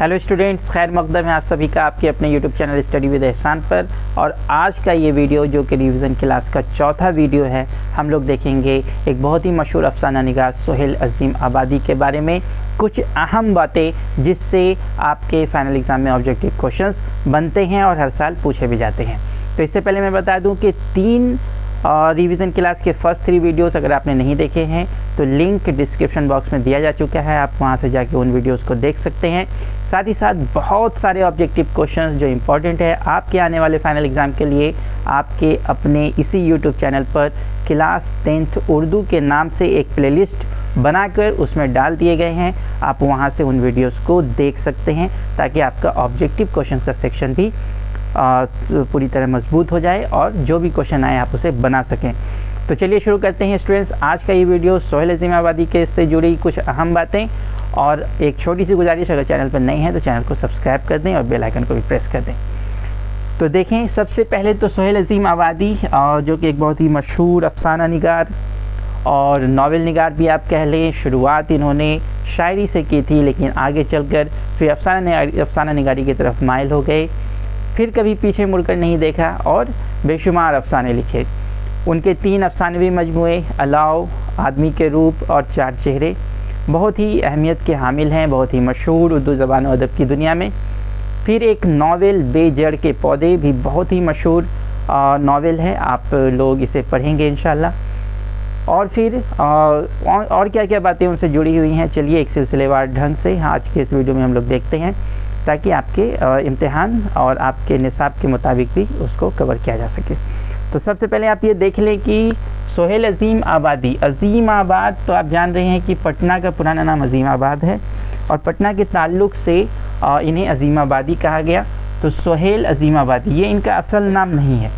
Hello students, खैर मकदम है आप सभी का आपके अपने यूट्यूब चैनल स्टडी विद एहसान पर। और आज का ये वीडियो जो कि रिवीजन क्लास का चौथा वीडियो है, हम लोग देखेंगे एक बहुत ही मशहूर अफसाना निगार सोहेल अजीम आबादी के बारे में कुछ अहम बातें जिससे आपके फाइनल एग्ज़ाम में ऑब्जेक्टिव क्वेश्चंस बनते हैं और हर साल पूछे भी जाते हैं। तो इससे पहले मैं बता दूं कि 3 रिवीजन क्लास के फर्स्ट 3 वीडियोस अगर आपने नहीं देखे हैं तो लिंक डिस्क्रिप्शन बॉक्स में दिया जा चुका है, आप वहां से जाके उन वीडियोस को देख सकते हैं। साथ ही साथ बहुत सारे ऑब्जेक्टिव क्वेश्चंस जो इम्पोर्टेंट है आपके आने वाले फाइनल एग्ज़ाम के लिए आपके अपने इसी यूट्यूब चैनल पर क्लास 10th उर्दू के नाम से एक प्लेलिस्ट बनाकर उसमें डाल दिए गए हैं। आप वहां से उन वीडियोज़ को देख सकते हैं ताकि आपका ऑब्जेक्टिव क्वेश्चन का सेक्शन भी पूरी तरह मजबूत हो जाए और जो भी क्वेश्चन आए आप उसे बना सकें। तो चलिए शुरू करते हैं स्टूडेंट्स। आज का ये वीडियो सोहेल अजीम आबादी के से जुड़ी कुछ अहम बातें और एक छोटी सी गुजारिश, अगर चैनल पर नए हैं तो चैनल को सब्सक्राइब कर दें और बेल आइकन को भी प्रेस कर दें। तो देखें, सबसे पहले तो सोहेल अजीम आबादी जो कि एक बहुत ही मशहूर अफसाना निगार और नावल निगार भी आप कह लें। शुरुआत इन्होंने शायरी से की थी, लेकिन आगे चलकर फिर अफसाना निगारी की तरफ माइल हो गए, फिर कभी पीछे मुड़कर नहीं देखा और बेशुमार अफसाने लिखे। उनके 3 अफसानवी मजमूए अलाव, आदमी के रूप और 4 चेहरे बहुत ही अहमियत के हामिल हैं, बहुत ही मशहूर उर्दू ज़बान और अदब की दुनिया में। फिर एक नावल बेजड़ के पौधे भी बहुत ही मशहूर नावल है, आप लोग इसे पढ़ेंगे इंशाल्लाह। और फिर और क्या क्या बातें उनसे जुड़ी हुई हैं, चलिए एक सिलसिलेवार ढंग से आज के इस वीडियो में हम लोग देखते हैं ताकि आपके इम्तिहान और आपके निसाब के मुताबिक भी उसको कवर किया जा सके। तो सबसे पहले आप ये देख लें कि सोहेल अजीम आबादी, अजीम आबाद तो आप जान रहे हैं कि पटना का पुराना नाम अजीम आबाद है और पटना के ताल्लुक़ से इन्हें अजीम आबादी कहा गया। तो सोहेल अजीम आबादी ये इनका असल नाम नहीं है,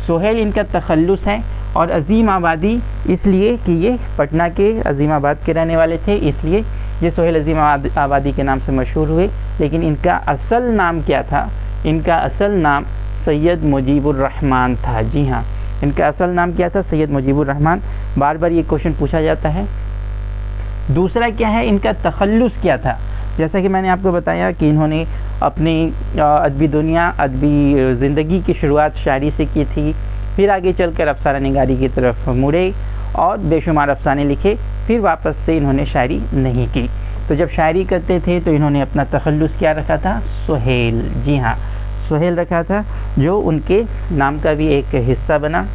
सोहेल इनका तखल्लुस है और अजीम आबादी इसलिए कि ये पटना के अजीम आबाद के रहने वाले थे, इसलिए ये सोहेल अजीम आबादी के नाम से मशहूर हुए। लेकिन इनका असल नाम क्या था? इनका असल नाम सैयद मुजीबुर रहमान था। जी हाँ, इनका असल नाम क्या था? सैयद मुजीबुर रहमान। बार बार ये क्वेश्चन पूछा जाता है। दूसरा क्या है, इनका तखल्लुस क्या था? जैसा कि मैंने आपको बताया कि इन्होंने अपनी अदबी दुनिया, अदबी ज़िंदगी की शुरुआत शायरी से की थी, फिर आगे चलकर अफसाना निगारी की तरफ मुड़े और बेशुमार अफसाने लिखे, फिर वापस से इन्होंने शायरी नहीं की। तो जब शायरी करते थे तो इन्होंने अपना तखल्लुस क्या रखा था? सोहेल। जी हाँ, सोहेल रखा था, जो उनके नाम का भी एक हिस्सा बना।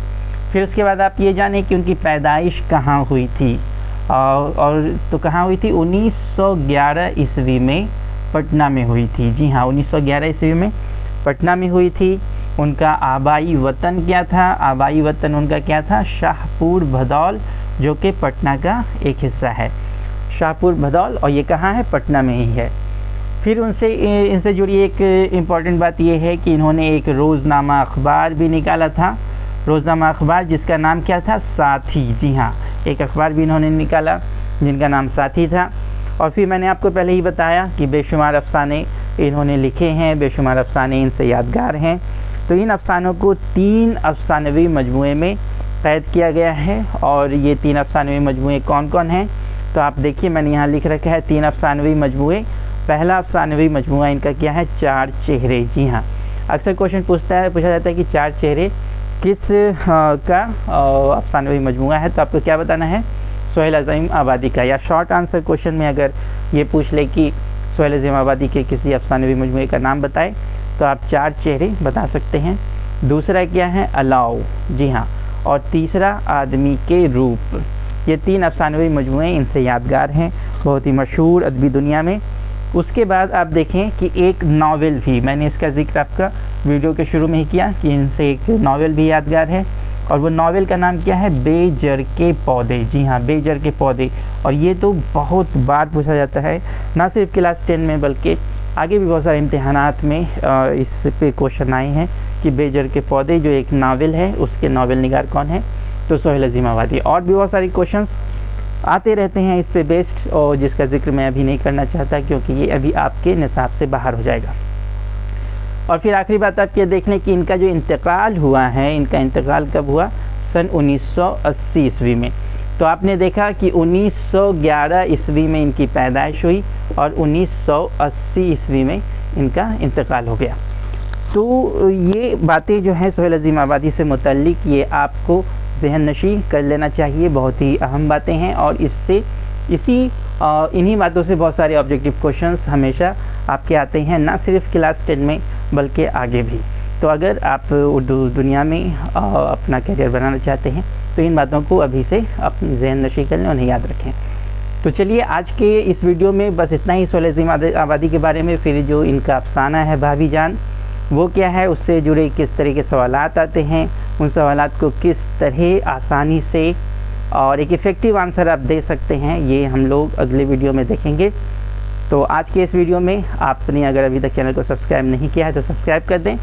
फिर उसके बाद आप ये जानें कि उनकी पैदाइश कहाँ हुई थी और तो कहाँ हुई थी? 1911 ईस्वी में पटना में हुई थी। जी हाँ, 1911 ईस्वी में पटना में हुई थी। उनका आबाई वतन क्या था? आबाई वतन उनका क्या था? शाहपुर भदौल, जो कि पटना का एक हिस्सा है। शाहपुर भदौल, और ये कहाँ है? पटना में ही है। फिर इनसे जुड़ी एक इम्पॉर्टेंट बात यह है कि इन्होंने एक रोज़नामा अखबार भी निकाला था, रोज़नामा अखबार जिसका नाम क्या था? साथी। जी हाँ, एक अखबार भी इन्होंने निकाला जिनका नाम साथी था। और फिर मैंने आपको पहले ही बताया कि बेशुमार अफसाने इन्होंने लिखे हैं, बेशुमार अफसाने इनसे यादगार हैं। तो इन अफसानों को 3 अफसानवी मजमूए में कैद किया गया है। और ये 3 अफसानवी मजमूए कौन कौन हैं? तो आप देखिए, मैंने यहाँ लिख रखा है 3 अफसानवी मजमूए। पहला अफसानवी मजमूआ इनका क्या है? 4 चेहरे। जी हाँ, अक्सर क्वेश्चन पूछा जाता है कि 4 चेहरे किस का अफसानवी मजमूआ है, तो आपको क्या बताना है? सोहेल अजीम आबादी का। या शॉर्ट आंसर क्वेश्चन में अगर ये पूछ ले कि सोहेल अजीम आबादी के किसी अफसानवी मजमूए का नाम बताएं तो आप 4 चेहरे बता सकते हैं। दूसरा क्या है? अलाव। जी हाँ, और तीसरा आदमी के रूप। ये 3 अफसानवी मजमूए इनसे यादगार हैं, बहुत ही मशहूर अदबी दुनिया में। उसके बाद आप देखें कि एक नावल भी, मैंने इसका जिक्र आपका वीडियो के शुरू में ही किया कि इनसे एक नावल भी यादगार है और वो नावल का नाम क्या है? बेजड़ के पौधे। जी हाँ, बेजड़ के पौधे। और ये तो बहुत बार पूछा जाता है, ना सिर्फ क्लास 10 में बल्कि आगे भी बहुत सारे इम्तिहानात में इस पे क्वेश्चन आए हैं कि बेजड़ के पौधे जो एक नावल है उसके नावल निगार कौन है? तो सोहेल अजीम आबादी। और भी बहुत सारे क्वेश्चंस आते रहते हैं इस पे बेस्ड, और जिसका जिक्र मैं अभी नहीं करना चाहता क्योंकि ये अभी आपके निसाब से बाहर हो जाएगा। और फिर आखिरी बात आप ये देख लें कि इनका जो इंतकाल हुआ है, इनका इंतकाल कब हुआ? सन 1980 ईस्वी में। तो तो आपने देखा कि 1911 ईस्वी में इनकी पैदाइश हुई और 1980 ईस्वी में इनका इंतकाल हो गया। तो ये बातें जो हैं सोहेल अज़ीम आबादी से मुतल्लिक ये आपको ज़हन नशी कर लेना चाहिए, बहुत ही अहम बातें हैं और इन्हीं बातों से बहुत सारे ऑब्जेक्टिव क्वेश्चंस हमेशा आपके आते हैं, ना सिर्फ क्लास 10 में बल्कि आगे भी। तो अगर आप उर्दू दुनिया में अपना करियर बनाना चाहते हैं तो इन बातों को अभी से अपनी ज़हन नशी कर लें, उन्हें याद रखें। तो चलिए आज के इस वीडियो में बस इतना ही सोहेल अज़ीम आबादी के बारे में। फिर जो इनका अफसाना है भाभी जान, वो क्या है, उससे जुड़े किस तरह के सवालात आते हैं, उन सवालात को किस तरह आसानी से और एक इफ़ेक्टिव आंसर आप दे सकते हैं, ये हम लोग अगले वीडियो में देखेंगे। तो आज के इस वीडियो में आपने अगर अभी तक चैनल को सब्सक्राइब नहीं किया है तो सब्सक्राइब कर दें।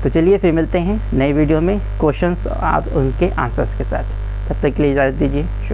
तो चलिए फिर मिलते हैं नए वीडियो में क्वेश्चंस और उनके आंसर्स के साथ। तब तक के लिए इजाज़त दीजिए। शुक्रिया।